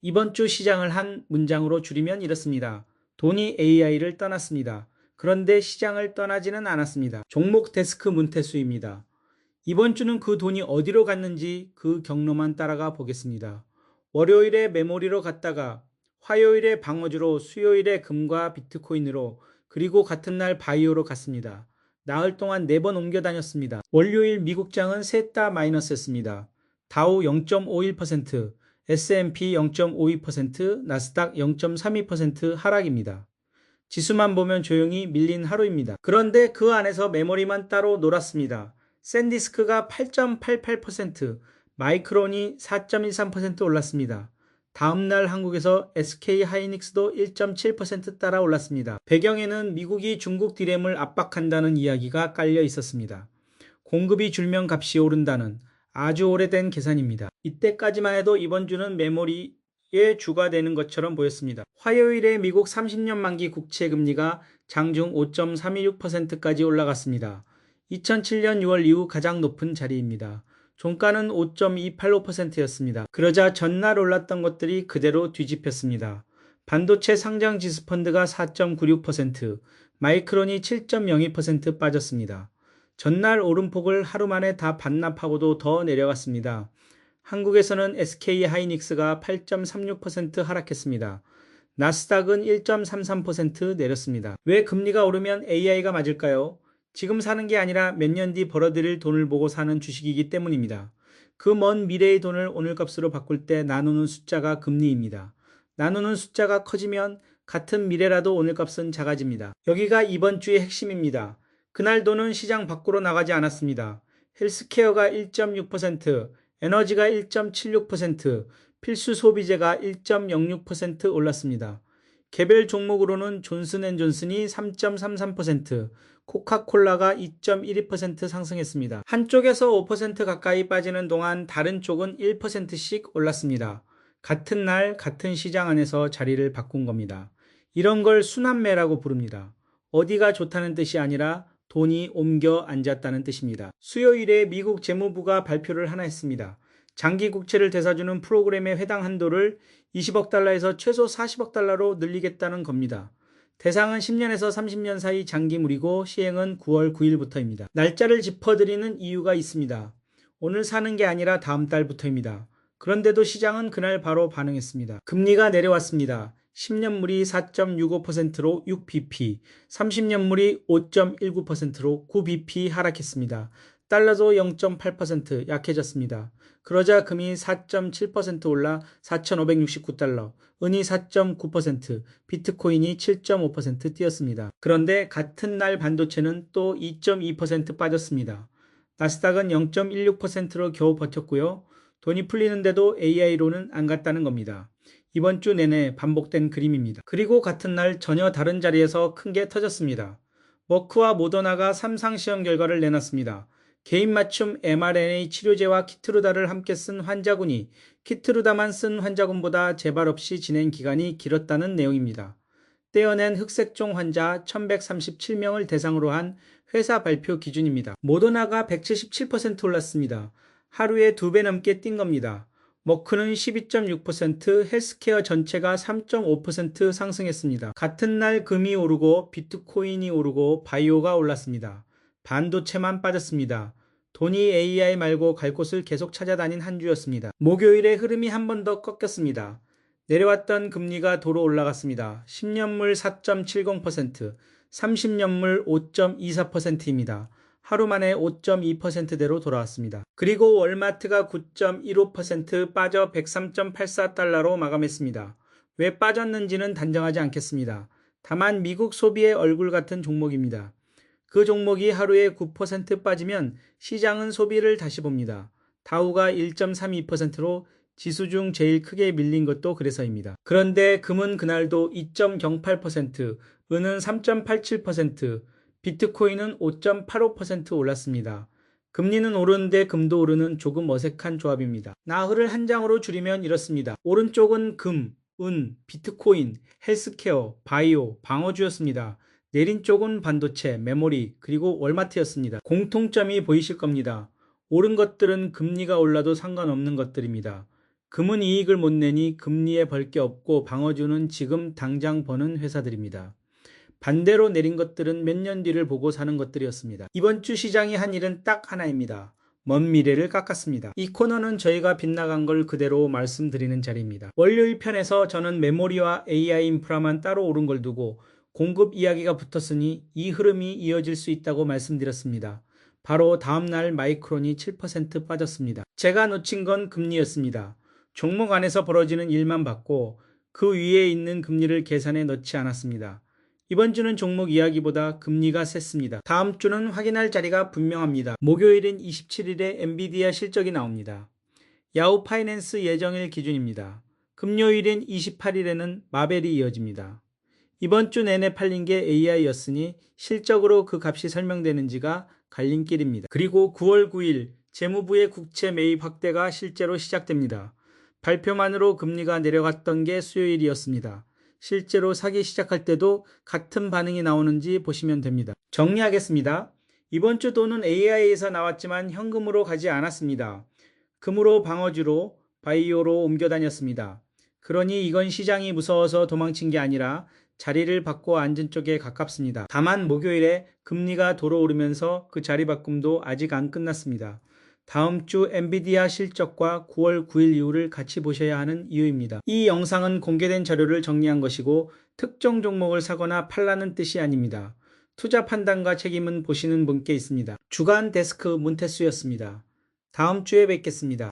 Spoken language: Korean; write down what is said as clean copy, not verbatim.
이번 주 시장을 한 문장으로 줄이면 이렇습니다. 돈이 AI를 떠났습니다. 그런데 시장을 떠나지는 않았습니다. 종목 데스크 문태수입니다. 이번 주는 그 돈이 어디로 갔는지 그 경로만 따라가 보겠습니다. 월요일에 메모리로 갔다가 화요일에 방어주로, 수요일에 금과 비트코인으로, 그리고 같은 날 바이오로 갔습니다. 나흘 동안 4번 옮겨 다녔습니다. 월요일 미국장은 셋 다 마이너스였습니다. 다우 0.51%, S&P 0.52%, 나스닥 0.32% 하락입니다. 지수만 보면 조용히 밀린 하루입니다. 그런데 그 안에서 메모리만 따로 놀았습니다. 샌디스크가 8.88%, 마이크론이 4.13% 올랐습니다. 다음날 한국에서 SK 하이닉스도 1.7% 따라 올랐습니다. 배경에는 미국이 중국 디램을 압박한다는 이야기가 깔려 있었습니다. 공급이 줄면 값이 오른다는 아주 오래된 계산입니다. 이때까지만 해도 이번 주는 메모리의 주가 되는 것처럼 보였습니다. 화요일에 미국 30년 만기 국채 금리가 장중 5.326%까지 올라갔습니다. 2007년 6월 이후 가장 높은 자리입니다. 종가는 5.285%였습니다. 그러자 전날 올랐던 것들이 그대로 뒤집혔습니다. 반도체 상장 지수 펀드가 4.96%, 마이크론이 7.02% 빠졌습니다. 전날 오름폭을 하루 만에 다 반납하고도 더 내려갔습니다. 한국에서는 SK 하이닉스가 8.36% 하락했습니다. 나스닥은 1.33% 내렸습니다. 왜 금리가 오르면 AI가 맞을까요? 지금 사는 게 아니라 몇 년 뒤 벌어들일 돈을 보고 사는 주식이기 때문입니다. 그 먼 미래의 돈을 오늘 값으로 바꿀 때 나누는 숫자가 금리입니다. 나누는 숫자가 커지면 같은 미래라도 오늘 값은 작아집니다. 여기가 이번 주의 핵심입니다. 그날 돈은 시장 밖으로 나가지 않았습니다. 헬스케어가 1.6%, 에너지가 1.76%, 필수 소비재가 1.06% 올랐습니다. 개별 종목으로는 존슨앤존슨이 3.33%, 코카콜라가 2.12% 상승했습니다. 한쪽에서 5% 가까이 빠지는 동안 다른 쪽은 1%씩 올랐습니다. 같은 날 같은 시장 안에서 자리를 바꾼 겁니다. 이런 걸 순환매라고 부릅니다. 어디가 좋다는 뜻이 아니라 돈이 옮겨 앉았다는 뜻입니다. 수요일에 미국 재무부가 발표를 하나 했습니다. 장기 국채를 되사주는 프로그램의 해당 한도를 20억 달러에서 최소 40억 달러로 늘리겠다는 겁니다. 대상은 10년에서 30년 사이 장기물이고 시행은 9월 9일부터입니다. 날짜를 짚어드리는 이유가 있습니다. 오늘 사는 게 아니라 다음 달부터입니다. 그런데도 시장은 그날 바로 반응했습니다. 금리가 내려왔습니다. 10년물이 4.65%로 6bp, 30년물이 5.19%로 9bp 하락했습니다. 달러도 0.8% 약해졌습니다. 그러자 금이 4.7% 올라 4,569달러, 은이 4.9%, 비트코인이 7.5% 뛰었습니다. 그런데 같은 날 반도체는 또 2.2% 빠졌습니다. 나스닥은 0.16%로 겨우 버텼고요. 돈이 풀리는데도 AI로는 안 갔다는 겁니다. 이번 주 내내 반복된 그림입니다. 그리고 같은 날 전혀 다른 자리에서 큰 게 터졌습니다. 머크와 모더나가 3상 시험 결과를 내놨습니다. 개인 맞춤 mRNA 치료제와 키트루다를 함께 쓴 환자군이 키트루다만 쓴 환자군보다 재발 없이 진행 기간이 길었다는 내용입니다. 떼어낸 흑색종 환자 1137명을 대상으로 한 회사 발표 기준입니다. 모더나가 177% 올랐습니다. 하루에 2배 넘게 뛴 겁니다. 머크는 12.6%, 헬스케어 전체가 3.5% 상승했습니다. 같은 날 금이 오르고 비트코인이 오르고 바이오가 올랐습니다. 반도체만 빠졌습니다. 돈이 AI 말고 갈 곳을 계속 찾아다닌 한 주였습니다. 목요일에 흐름이 한 번 더 꺾였습니다. 내려왔던 금리가 도로 올라갔습니다. 10년물 4.70%, 30년물 5.24%입니다. 하루 만에 5.2%대로 돌아왔습니다. 그리고 월마트가 9.15% 빠져 103.84달러로 마감했습니다. 왜 빠졌는지는 단정하지 않겠습니다. 다만 미국 소비의 얼굴 같은 종목입니다. 그 종목이 하루에 9% 빠지면 시장은 소비를 다시 봅니다. 다우가 1.32%로 지수 중 제일 크게 밀린 것도 그래서입니다. 그런데 금은 그날도 2.08%, 은은 3.87%, 비트코인은 5.85% 올랐습니다. 금리는 오르는데 금도 오르는 조금 어색한 조합입니다. 나흘을 한 장으로 줄이면 이렇습니다. 오른쪽은 금, 은, 비트코인, 헬스케어, 바이오, 방어주였습니다. 내린 쪽은 반도체, 메모리, 그리고 월마트였습니다. 공통점이 보이실 겁니다. 오른 것들은 금리가 올라도 상관없는 것들입니다. 금은 이익을 못 내니 금리에 벌 게 없고 방어주는 지금 당장 버는 회사들입니다. 반대로 내린 것들은 몇 년 뒤를 보고 사는 것들이었습니다. 이번 주 시장이 한 일은 딱 하나입니다. 먼 미래를 깎았습니다. 이 코너는 저희가 빗나간 걸 그대로 말씀드리는 자리입니다. 월요일 편에서 저는 메모리와 AI 인프라만 따로 오른 걸 두고 공급 이야기가 붙었으니 이 흐름이 이어질 수 있다고 말씀드렸습니다. 바로 다음날 마이크론이 7% 빠졌습니다. 제가 놓친 건 금리였습니다. 종목 안에서 벌어지는 일만 봤고 그 위에 있는 금리를 계산에 넣지 않았습니다. 이번 주는 종목 이야기보다 금리가 셌습니다. 다음 주는 확인할 자리가 분명합니다. 목요일인 27일에 엔비디아 실적이 나옵니다. 야후 파이낸스 예정일 기준입니다. 금요일인 28일에는 마벨이 이어집니다. 이번 주 내내 팔린 게 AI였으니 실적으로 그 값이 설명되는지가 갈림길입니다. 그리고 9월 9일 재무부의 국채 매입 확대가 실제로 시작됩니다. 발표만으로 금리가 내려갔던 게 수요일이었습니다. 실제로 사기 시작할 때도 같은 반응이 나오는지 보시면 됩니다. 정리하겠습니다. 이번 주 돈은 AI에서 나왔지만 현금으로 가지 않았습니다. 금으로 방어주로 바이오로 옮겨 다녔습니다. 그러니 이건 시장이 무서워서 도망친 게 아니라 자리를 바꿔 앉은 쪽에 가깝습니다. 다만 목요일에 금리가 돌아오르면서 그 자리 바꿈도 아직 안 끝났습니다. 다음 주 엔비디아 실적과 9월 9일 이후를 같이 보셔야 하는 이유입니다. 이 영상은 공개된 자료를 정리한 것이고 특정 종목을 사거나 팔라는 뜻이 아닙니다. 투자 판단과 책임은 보시는 분께 있습니다. 주간 데스크 문태수였습니다. 다음 주에 뵙겠습니다.